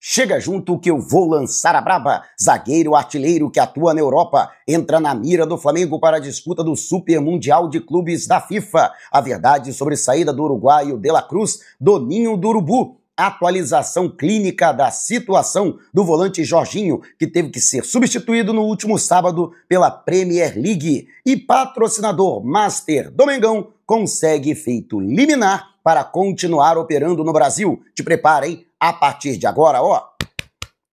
Chega junto que eu vou lançar a braba. Zagueiro artilheiro que atua na Europa entra na mira do Flamengo para a disputa do Super Mundial de Clubes da FIFA. A verdade sobre saída do uruguaio De La Cruz do ninho do Urubu. Atualização clínica da situação do volante Jorginho, que teve que ser substituído no último sábado pela Premier League. E patrocinador Master do Mengão consegue efeito liminar para continuar operando no Brasil. Te prepara, hein? A partir de agora, ó,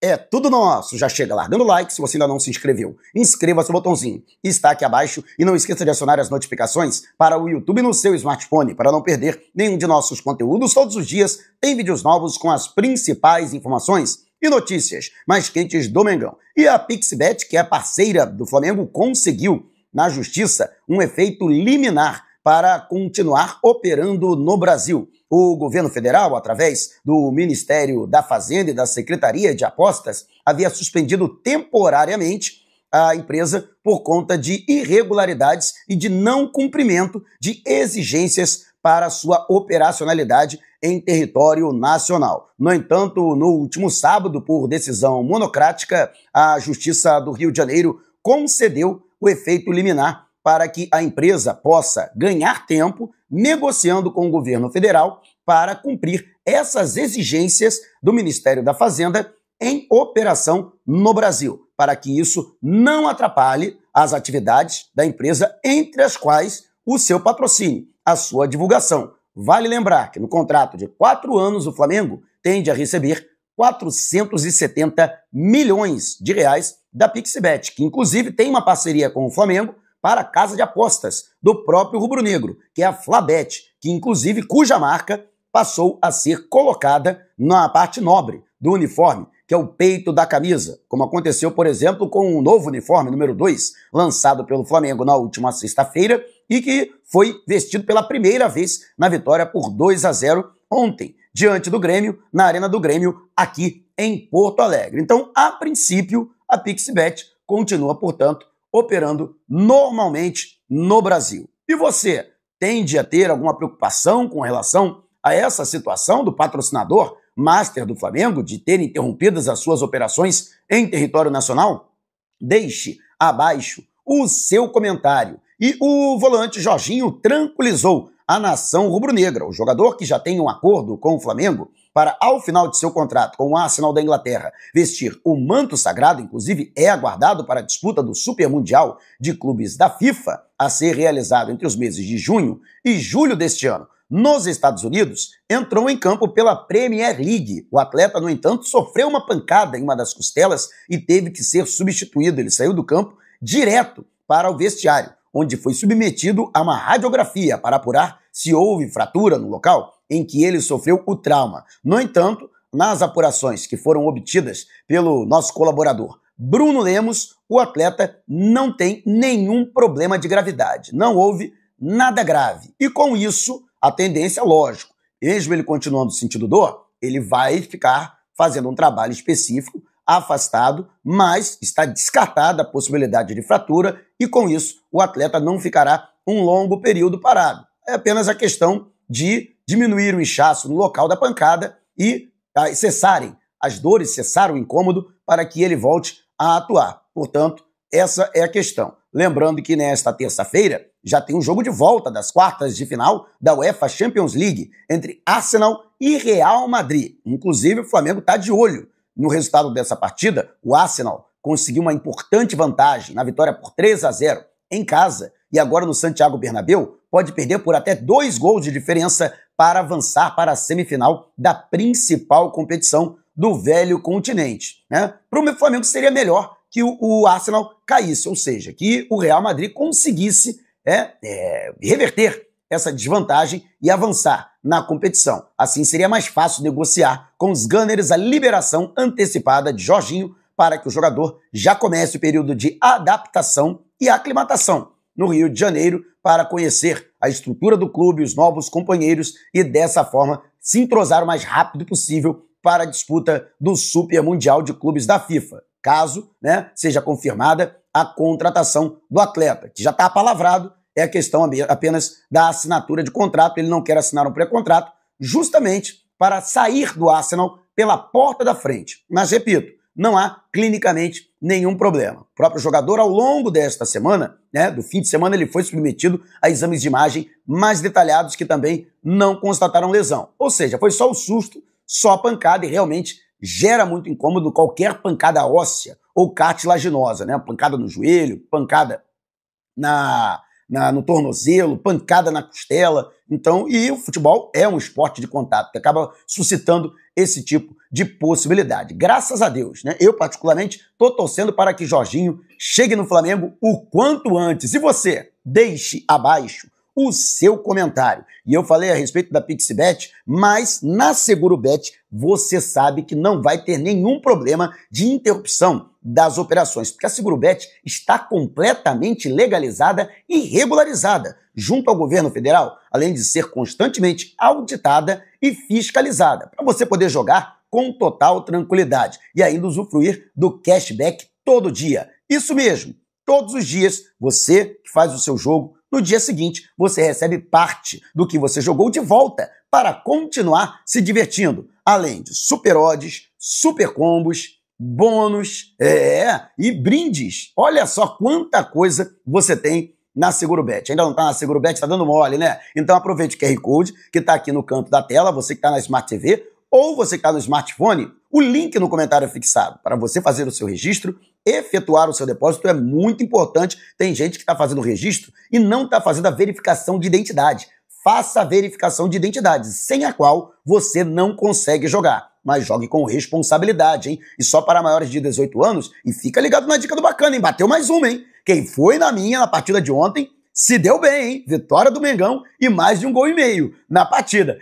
é tudo nosso. Já chega largando like, se você ainda não se inscreveu. Inscreva-se no botãozinho. Está aqui abaixo e não esqueça de acionar as notificações para o YouTube no seu smartphone, para não perder nenhum de nossos conteúdos. Todos os dias tem vídeos novos com as principais informações e notícias mais quentes do Mengão. E a Pixbet, que é parceira do Flamengo, conseguiu na justiça um efeito liminar para continuar operando no Brasil. O governo federal, através do Ministério da Fazenda e da Secretaria de Apostas, havia suspendido temporariamente a empresa por conta de irregularidades e de não cumprimento de exigências para sua operacionalidade em território nacional. No entanto, no último sábado, por decisão monocrática, a Justiça do Rio de Janeiro concedeu o efeito liminar para que a empresa possa ganhar tempo negociando com o governo federal para cumprir essas exigências do Ministério da Fazenda em operação no Brasil, para que isso não atrapalhe as atividades da empresa, entre as quais o seu patrocínio, a sua divulgação. Vale lembrar que no contrato de 4 anos o Flamengo tende a receber 470 milhões de reais da Pixbet, que inclusive tem uma parceria com o Flamengo para a casa de apostas do próprio rubro-negro, que é a Flabet, que inclusive cuja marca passou a ser colocada na parte nobre do uniforme, que é o peito da camisa, como aconteceu, por exemplo, com o novo uniforme número 2, lançado pelo Flamengo na última sexta-feira e que foi vestido pela primeira vez na vitória por 2-0 ontem, diante do Grêmio, na Arena do Grêmio, aqui em Porto Alegre. Então, a princípio, a Pixbet continua, portanto, operando normalmente no Brasil. E você tende a ter alguma preocupação com relação a essa situação do patrocinador Master do Flamengo de ter interrompidas as suas operações em território nacional? Deixe abaixo o seu comentário. E o volante Jorginho tranquilizou a nação rubro-negra. O jogador, que já tem um acordo com o Flamengo para, ao final de seu contrato com o Arsenal da Inglaterra, vestir o manto sagrado, inclusive é aguardado para a disputa do Super Mundial de Clubes da FIFA, a ser realizado entre os meses de junho e julho deste ano, nos Estados Unidos, entrou em campo pela Premier League. O atleta, no entanto, sofreu uma pancada em uma das costelas e teve que ser substituído. Ele saiu do campo direto para o vestiário, onde foi submetido a uma radiografia para apurar se houve fratura no local em que ele sofreu o trauma. No entanto, nas apurações que foram obtidas pelo nosso colaborador Bruno Lemos, o atleta não tem nenhum problema de gravidade. Não houve nada grave. E com isso, a tendência, lógico, mesmo ele continuando sentindo dor, ele vai ficar fazendo um trabalho específico, afastado, mas está descartada a possibilidade de fratura e com isso o atleta não ficará um longo período parado. É apenas a questão de diminuir o inchaço no local da pancada e cessarem as dores, cessar o incômodo para que ele volte a atuar. Portanto, essa é a questão. Lembrando que nesta terça-feira já tem um jogo de volta das quartas de final da UEFA Champions League entre Arsenal e Real Madrid. Inclusive, o Flamengo está de olho no resultado dessa partida. O Arsenal conseguiu uma importante vantagem na vitória por 3-0 em casa e agora no Santiago Bernabéu pode perder por até 2 gols de diferença para avançar para a semifinal da principal competição do velho continente, né? Para o Flamengo seria melhor que o Arsenal caísse, ou seja, que o Real Madrid conseguisse reverter essa desvantagem e avançar na competição. Assim seria mais fácil negociar com os Gunners a liberação antecipada de Jorginho para que o jogador já comece o período de adaptação e aclimatação no Rio de Janeiro para conhecer a estrutura do clube, os novos companheiros e dessa forma se entrosar o mais rápido possível para a disputa do Super Mundial de Clubes da FIFA. Caso, seja confirmada a contratação do atleta, que já está apalavrado, é a questão apenas da assinatura de contrato. Ele não quer assinar um pré-contrato, justamente para sair do Arsenal pela porta da frente. Mas, repito, não há clinicamente nenhum problema. O próprio jogador, ao longo desta semana, do fim de semana, ele foi submetido a exames de imagem mais detalhados que também não constataram lesão. Ou seja, foi só o susto, só a pancada, e realmente gera muito incômodo qualquer pancada óssea ou cartilaginosa, pancada no joelho, pancada no tornozelo, pancada na costela. Então, e o futebol é um esporte de contato que acaba suscitando esse tipo de possibilidade. Graças a Deus, eu particularmente estou torcendo para que Jorginho chegue no Flamengo o quanto antes. E você, deixe abaixo o seu comentário. E eu falei a respeito da PixBet, mas na SeguroBet você sabe que não vai ter nenhum problema de interrupção das operações, porque a SeguroBet está completamente legalizada e regularizada junto ao governo federal, além de ser constantemente auditada e fiscalizada, para você poder jogar com total tranquilidade e ainda usufruir do cashback todo dia. Isso mesmo, todos os dias você que faz o seu jogo, no dia seguinte você recebe parte do que você jogou de volta para continuar se divertindo, além de super odds, super combos, bônus, e brindes. Olha só quanta coisa você tem na SeguroBet. Ainda não está na SeguroBet, está dando mole, Então aproveite o QR Code que está aqui no canto da tela, você que está na Smart TV ou você que está no smartphone, o link no comentário é fixado para você fazer o seu registro, efetuar o seu depósito. É muito importante. Tem gente que está fazendo o registro e não está fazendo a verificação de identidade. Faça a verificação de identidade, sem a qual você não consegue jogar. Mas jogue com responsabilidade, hein? E só para maiores de 18 anos. E fica ligado na dica do bacana, hein? Bateu mais uma, hein? Quem foi na partida de ontem se deu bem, hein? Vitória do Mengão e mais de 1,5 gols na partida.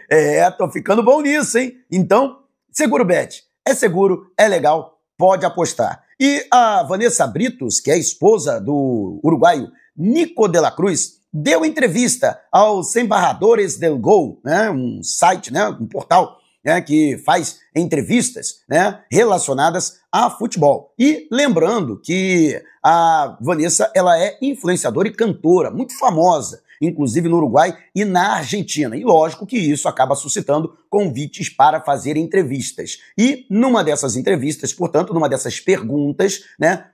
Tô ficando bom nisso, hein? Então, SeguroBet. É seguro, é legal, pode apostar. E a Vanessa Britos, que é a esposa do uruguaio Nico de la Cruz, deu entrevista aos Embajadores del Gol, um site, um portal que faz entrevistas relacionadas a futebol. E lembrando que a Vanessa ela é influenciadora e cantora, muito famosa, inclusive no Uruguai e na Argentina. E lógico que isso acaba suscitando convites para fazer entrevistas. E numa dessas entrevistas, portanto, numa dessas perguntas,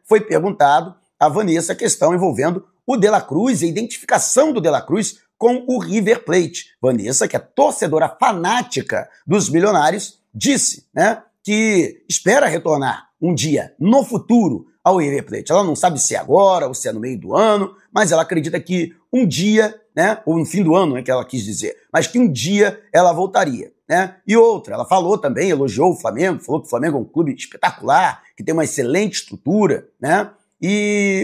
foi perguntado a Vanessa a questão envolvendo o De La Cruz, a identificação do De La Cruz com o River Plate. Vanessa, que é torcedora fanática dos milionários, disse que espera retornar um dia no futuro ao River Plate. Ela não sabe se é agora ou se é no meio do ano, mas ela acredita que um dia, ou no fim do ano, que ela quis dizer, mas que um dia ela voltaria. E outra, ela falou também, elogiou o Flamengo, falou que o Flamengo é um clube espetacular, que tem uma excelente estrutura,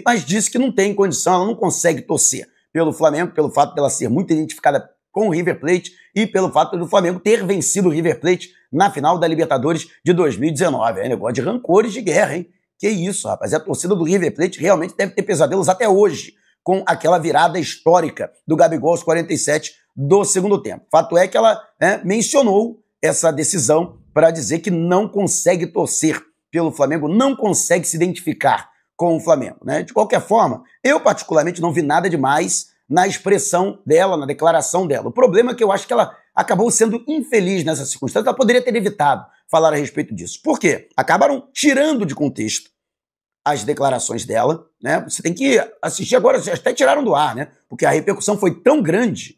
mas disse que não tem condição, ela não consegue torcer pelo Flamengo, pelo fato dela ser muito identificada com o River Plate e pelo fato do Flamengo ter vencido o River Plate na final da Libertadores de 2019. É negócio de rancores de guerra, hein? Que isso, rapaz. A torcida do River Plate realmente deve ter pesadelos até hoje com aquela virada histórica do Gabigol aos 47 do segundo tempo. Fato é que ela mencionou essa decisão para dizer que não consegue torcer pelo Flamengo, não consegue se identificar com o Flamengo. De qualquer forma, eu particularmente não vi nada demais na expressão dela, na declaração dela. O problema é que eu acho que ela acabou sendo infeliz nessa circunstância, ela poderia ter evitado falar a respeito disso. Por quê? Acabaram tirando de contexto as declarações dela, Você tem que assistir agora, até tiraram do ar, Porque a repercussão foi tão grande,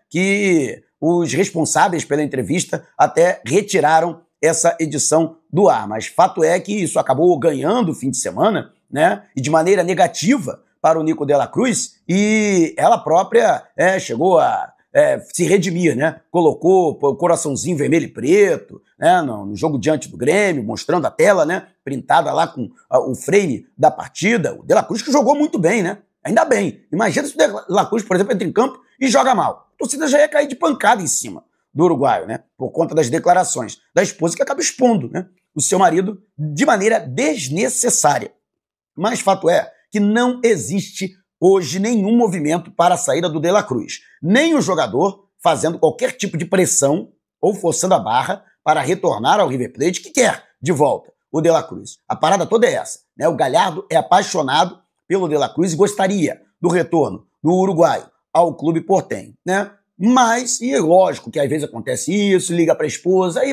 que os responsáveis pela entrevista até retiraram essa edição do ar. Mas fato é que isso acabou ganhando o fim de semana, e de maneira negativa para o Nico de la Cruz, e ela própria chegou a se redimir, Colocou o coraçãozinho vermelho e preto, no jogo diante do Grêmio, mostrando a tela, printada lá com o frame da partida. O De La Cruz que jogou muito bem, Ainda bem. Imagina se o De La Cruz, por exemplo, entra em campo e joga mal. A torcida já ia cair de pancada em cima do uruguaio, Por conta das declarações da esposa que acaba expondo, o seu marido de maneira desnecessária. Mas fato é que não existe hoje nenhum movimento para a saída do De La Cruz. Nem o jogador fazendo qualquer tipo de pressão ou forçando a barra para retornar ao River Plate, que quer de volta o De La Cruz. A parada toda é essa. O Galhardo é apaixonado pelo De La Cruz e gostaria do retorno do uruguaio ao clube portenho. Mas, e é lógico que às vezes acontece isso, liga para a esposa, aí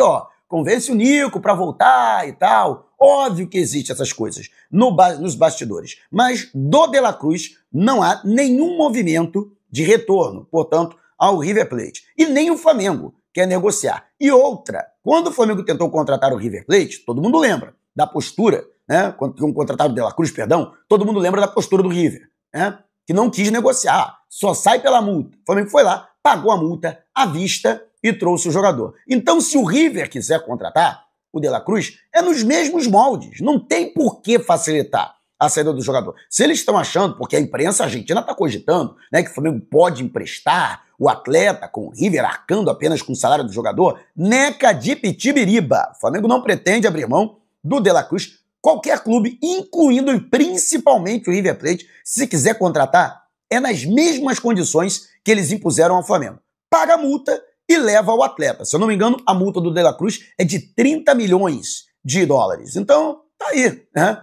convence o Nico para voltar e tal. Óbvio que existem essas coisas nos bastidores. Mas do De La Cruz não há nenhum movimento de retorno, portanto, ao River Plate. E nem o Flamengo quer negociar. E outra, quando o Flamengo tentou contratar o River Plate, todo mundo lembra da postura, né? Quando contrataram o De La Cruz, perdão, todo mundo lembra da postura do River, né? Que não quis negociar, só sai pela multa. O Flamengo foi lá, pagou a multa à vista e trouxe o jogador. Então, se o River quiser contratar o De La Cruz, é nos mesmos moldes. Não tem por que facilitar a saída do jogador. Se eles estão achando, porque a imprensa argentina está cogitando, né, que o Flamengo pode emprestar o atleta com o River arcando apenas com o salário do jogador, neca de pitibiriba. O Flamengo não pretende abrir mão do De La Cruz. Qualquer clube, incluindo e principalmente o River Plate, se quiser contratar, é nas mesmas condições que eles impuseram ao Flamengo. Paga a multa e leva o atleta. Se eu não me engano, a multa do De La Cruz é de 30 milhões de dólares. Então, tá aí, né?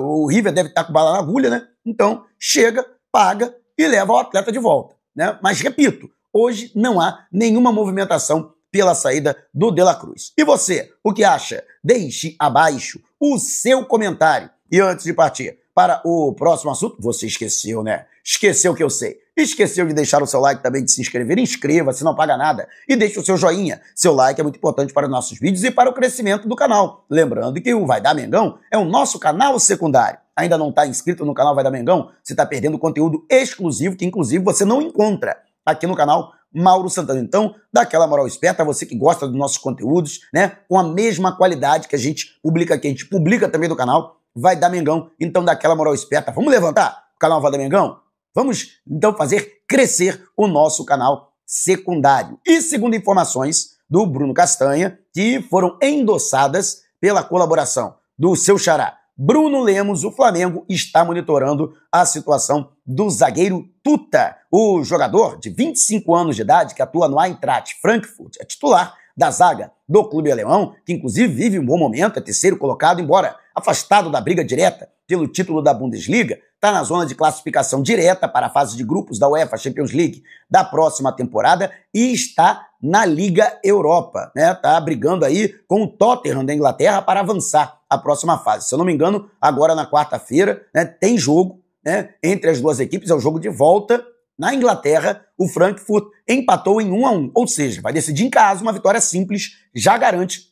O River deve estar com bala na agulha, né? Então, chega, paga e leva o atleta de volta, né? Mas, repito, hoje não há nenhuma movimentação pela saída do De La Cruz. E você, o que acha? Deixe abaixo o seu comentário. E antes de partir para o próximo assunto, você esqueceu, né? Esqueceu que eu sei. Esqueceu de deixar o seu like também, de se inscrever. Inscreva-se, não paga nada. E deixe o seu joinha. Seu like é muito importante para os nossos vídeos e para o crescimento do canal. Lembrando que o Vai Dar Mengão é o nosso canal secundário. Ainda não está inscrito no canal Vai Dar Mengão? Você está perdendo conteúdo exclusivo que, inclusive, você não encontra aqui no canal Mauro Santana. Então, dá aquela moral esperta, você que gosta dos nossos conteúdos, né? Com a mesma qualidade que a gente publica aqui. A gente publica também no canal Vai Dar Mengão. Então, dá aquela moral esperta. Vamos levantar o canal Vai Dar Mengão? Vamos, então, fazer crescer o nosso canal secundário. E segundo informações do Bruno Castanha, que foram endossadas pela colaboração do seu xará Bruno Lemos, o Flamengo está monitorando a situação do zagueiro Tuta. O jogador de 25 anos de idade, que atua no Eintracht Frankfurt, é titular da zaga do clube alemão, que inclusive vive um bom momento, é terceiro colocado, embora afastado da briga direta pelo título da Bundesliga, está na zona de classificação direta para a fase de grupos da UEFA Champions League da próxima temporada e está na Liga Europa, né? Está brigando aí com o Tottenham da Inglaterra para avançar a próxima fase. Se eu não me engano, agora na quarta-feira, né, tem jogo, né, entre as duas equipes, é o jogo de volta. Na Inglaterra, o Frankfurt empatou em 1-1, ou seja, vai decidir em casa, uma vitória simples, já garante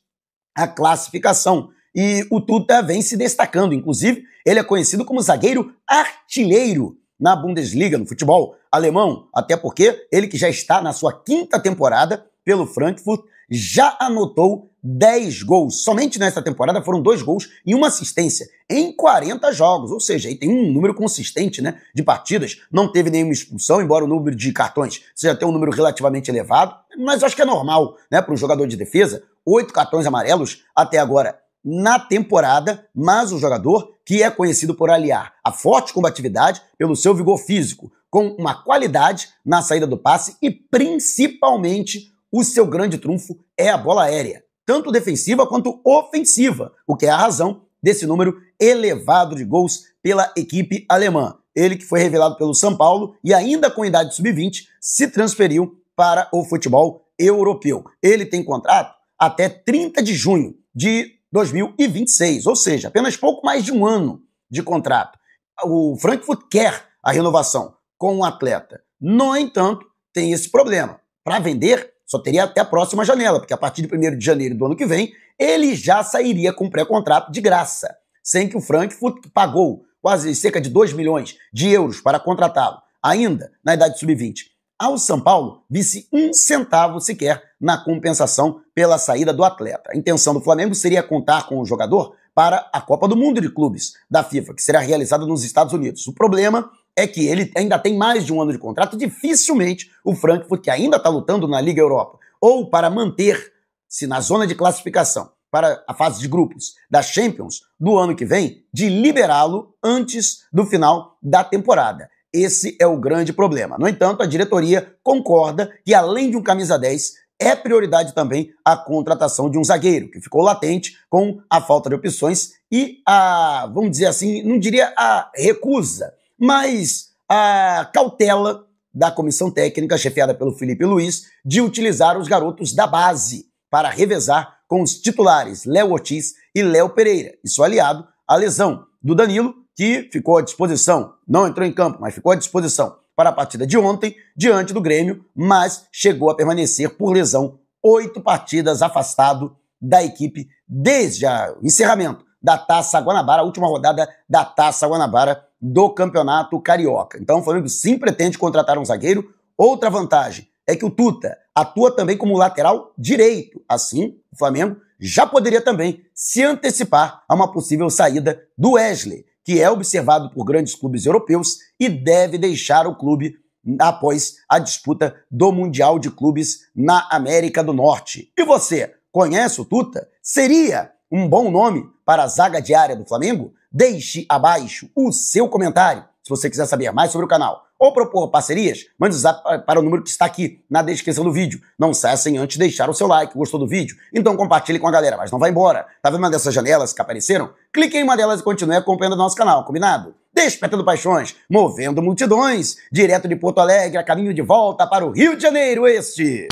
a classificação. E o Tuta vem se destacando, inclusive, ele é conhecido como zagueiro artilheiro na Bundesliga, no futebol alemão, até porque ele que já está na sua 5ª temporada pelo Frankfurt, já anotou 10 gols. Somente nesta temporada foram 2 gols e 1 assistência em 40 jogos, ou seja, aí tem um número consistente, né, de partidas, não teve nenhuma expulsão, embora o número de cartões seja até um número relativamente elevado, mas eu acho que é normal, né, para um jogador de defesa, 8 cartões amarelos até agora na temporada, mas o jogador que é conhecido por aliar a forte combatividade pelo seu vigor físico, com uma qualidade na saída do passe e principalmente o seu grande trunfo é a bola aérea, tanto defensiva quanto ofensiva, o que é a razão desse número elevado de gols pela equipe alemã. Ele que foi revelado pelo São Paulo e ainda com idade sub-20 se transferiu para o futebol europeu. Ele tem contrato até 30 de junho de 2026, ou seja, apenas pouco mais de um ano de contrato. O Frankfurt quer a renovação com o atleta. No entanto, tem esse problema. Para vender, só teria até a próxima janela, porque a partir de 1º de janeiro do ano que vem, ele já sairia com pré-contrato de graça, sem que o Frankfurt pagou quase cerca de 2 milhões de euros para contratá-lo, ainda na idade sub-20. Ao São Paulo, visse 1 centavo sequer na compensação pela saída do atleta. A intenção do Flamengo seria contar com o jogador para a Copa do Mundo de Clubes da FIFA, que será realizada nos Estados Unidos. O problema é que ele ainda tem mais de um ano de contrato, dificilmente o Frankfurt, que ainda está lutando na Liga Europa, ou para manter-se na zona de classificação para a fase de grupos da Champions do ano que vem, de liberá-lo antes do final da temporada. Esse é o grande problema. No entanto, a diretoria concorda que, além de um camisa 10, é prioridade também a contratação de um zagueiro, que ficou latente com a falta de opções e a, vamos dizer assim, não diria a recusa, mas a cautela da comissão técnica, chefiada pelo Felipe Luiz, de utilizar os garotos da base para revezar com os titulares Léo Ortiz e Léo Pereira, isso aliado à lesão do Danilo, que ficou à disposição, não entrou em campo, mas ficou à disposição para a partida de ontem, diante do Grêmio, mas chegou a permanecer por lesão 8 partidas afastado da equipe desde o encerramento da Taça Guanabara, a última rodada da Taça Guanabara do Campeonato Carioca. Então o Flamengo sim pretende contratar um zagueiro. Outra vantagem é que o Tuta atua também como lateral direito. Assim, o Flamengo já poderia também se antecipar a uma possível saída do Wesley, que é observado por grandes clubes europeus e deve deixar o clube após a disputa do Mundial de Clubes na América do Norte. E você, conhece o Tuta? Seria um bom nome para a zaga diária do Flamengo? Deixe abaixo o seu comentário. Se você quiser saber mais sobre o canal ou propor parcerias, mande o zap para o número que está aqui na descrição do vídeo. Não saia sem antes deixar o seu like, gostou do vídeo? Então compartilhe com a galera, mas não vai embora. Tá vendo uma dessas janelas que apareceram? Clique em uma delas e continue acompanhando o nosso canal, combinado? Despertando paixões, movendo multidões, direto de Porto Alegre, a caminho de volta para o Rio de Janeiro, este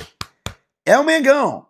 é o Mengão.